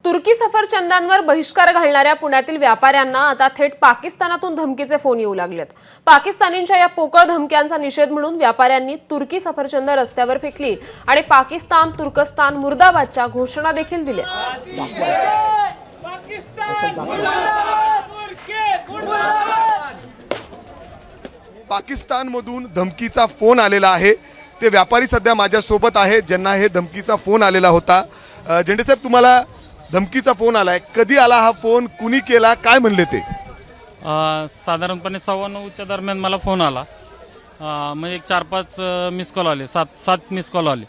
तुर्की सफरचंदांवर बहिष्कार घालणाऱ्या पुण्यातील व्यापाऱ्यांना आता थेट पाकिस्तानातून धमकीचे फोन येऊ लागलेत। पाकिस्तानींच्या या पोकळ धमक्यांचा निषेध म्हणून व्यापाऱ्यांनी तुर्की सफरचंद रस्त्यावर फेकली आणि पाकिस्तान तुर्कस्तान मुर्दाबादच्या घोषणा देखील दिल्या। पाकिस्तानमधून धमकीचा फोन आलेला आहे। ते व्यापारी सध्या माझ्या सोबत आहे ज्यांना हे धमकीचा फोन आलेला होता। झेंडे साहेब, तुम्हाला धमकीचा फोन आलाय, कधी आला हा फोन, कुणी केला, काय म्हणले ते? साधारणपणे 9:15च्या दरम्यान मला फोन आला। म्हणजे एक 4-5 मिस कॉल आले, 7 मिस कॉल आले।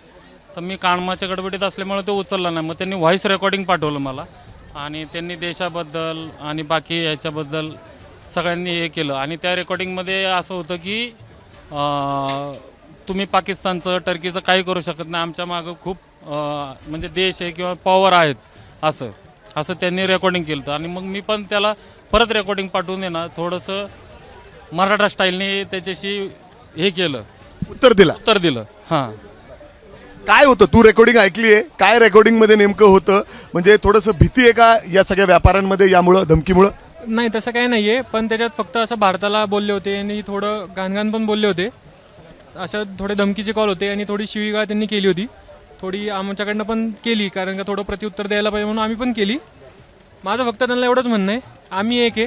तर मी कामाच्या गडबडीत असल्यामुळे तो उचलला नाही। मग त्यांनी व्हॉइस रेकॉर्डिंग पाठवलं मला आणि त्यांनी देशाबद्दल आणि बाकी याच्याबद्दल सगळ्यांनी हे केलं। आणि त्या रेकॉर्डिंगमध्ये असं होतं की तुम्ही पाकिस्तानचं टर्कीचं काही करू शकत नाही, आमच्या मागं खूप म्हणजे देश आहे किंवा पॉवर आहेत असं त्यांनी रेकॉर्डिंग केलं होतं। आणि मग मी पण त्याला परत रेकॉर्डिंग पाठवून देणार, थोडंसं मराठा स्टाईलने त्याच्याशी हे केलं, उत्तर दिलं। हां, काय होतं? तू रेकॉर्डिंग ऐकली आहे, काय रेकॉर्डिंगमध्ये नेमकं होतं? म्हणजे थोडंसं भीती आहे का या सगळ्या व्यापाऱ्यांमध्ये यामुळं, धमकीमुळं? नाही, तसं काही नाही आहे, पण त्याच्यात फक्त असं भारताला बोलले होते आणि थोडं घाणघाण पण बोलले होते। असं थोडे धमकीचे कॉल होते आणि थोडी शिवीगाळ त्यांनी केली होती, थोडी आमच्याकडनं पण केली, कारण का थोडं प्रत्युत्तर द्यायला पाहिजे म्हणून आम्ही पण केली। माझं फक्त त्यांना एवढंच म्हणणं आहे, आम्ही एक आहे,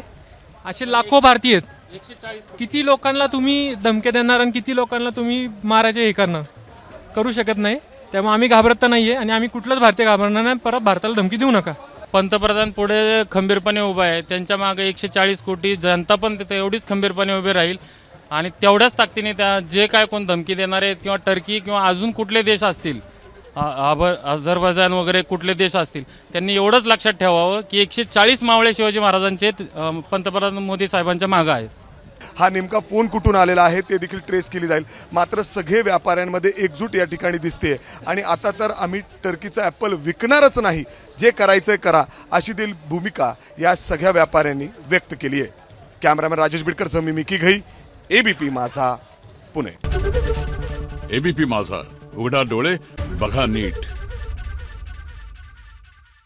असे लाखो भारतीय आहेत, 140 किती लोकांना तुम्ही धमक्या देणार आणि किती लोकांना तुम्ही मारायचे हे करणार, करू शकत नाही। त्यामुळे आम्ही घाबरत तर नाही आहे आणि आम्ही कुठलंच भारतीय घाबरणार नाही, परत भारताला धमकी देऊ नका। पंतप्रधान पुढे खंबीरपणे उभा आहे, त्यांच्या मागे 140 कोटी जनता पण तिथे एवढीच खंबीरपणे उभी राहील आणि तेवढ्याच ताकदीने त्या जे काय कोण धमकी देणारे आहेत किंवा टर्की किंवा अजून कुठले देश असतील, अझरबैजान वगैरे कुठले देश असतील, त्यांनी एवढंच लक्षात ठेवावं की 140 मावळे शिवाजी महाराजांचे पंतप्रधान मोदी साहेबांच्या मागं आहेत। हा नेमका फोन कुठून आलेला आहे ते देखील ट्रेस केली जाईल। मात्र सगळे व्यापाऱ्यांमध्ये एकजूट या ठिकाणी दिसते आणि आता तर आम्ही टर्कीचा ॲपल विकणारच नाही, जे करायचंय करा, अशी दिल भूमिका या सगळ्या व्यापाऱ्यांनी व्यक्त केली आहे। कॅमेरामॅन राजेश बिडकर, मी मिकी घई, एबीपी माझा, पुणे। एबीपी माझा, उघडा डोळे बघा नीट।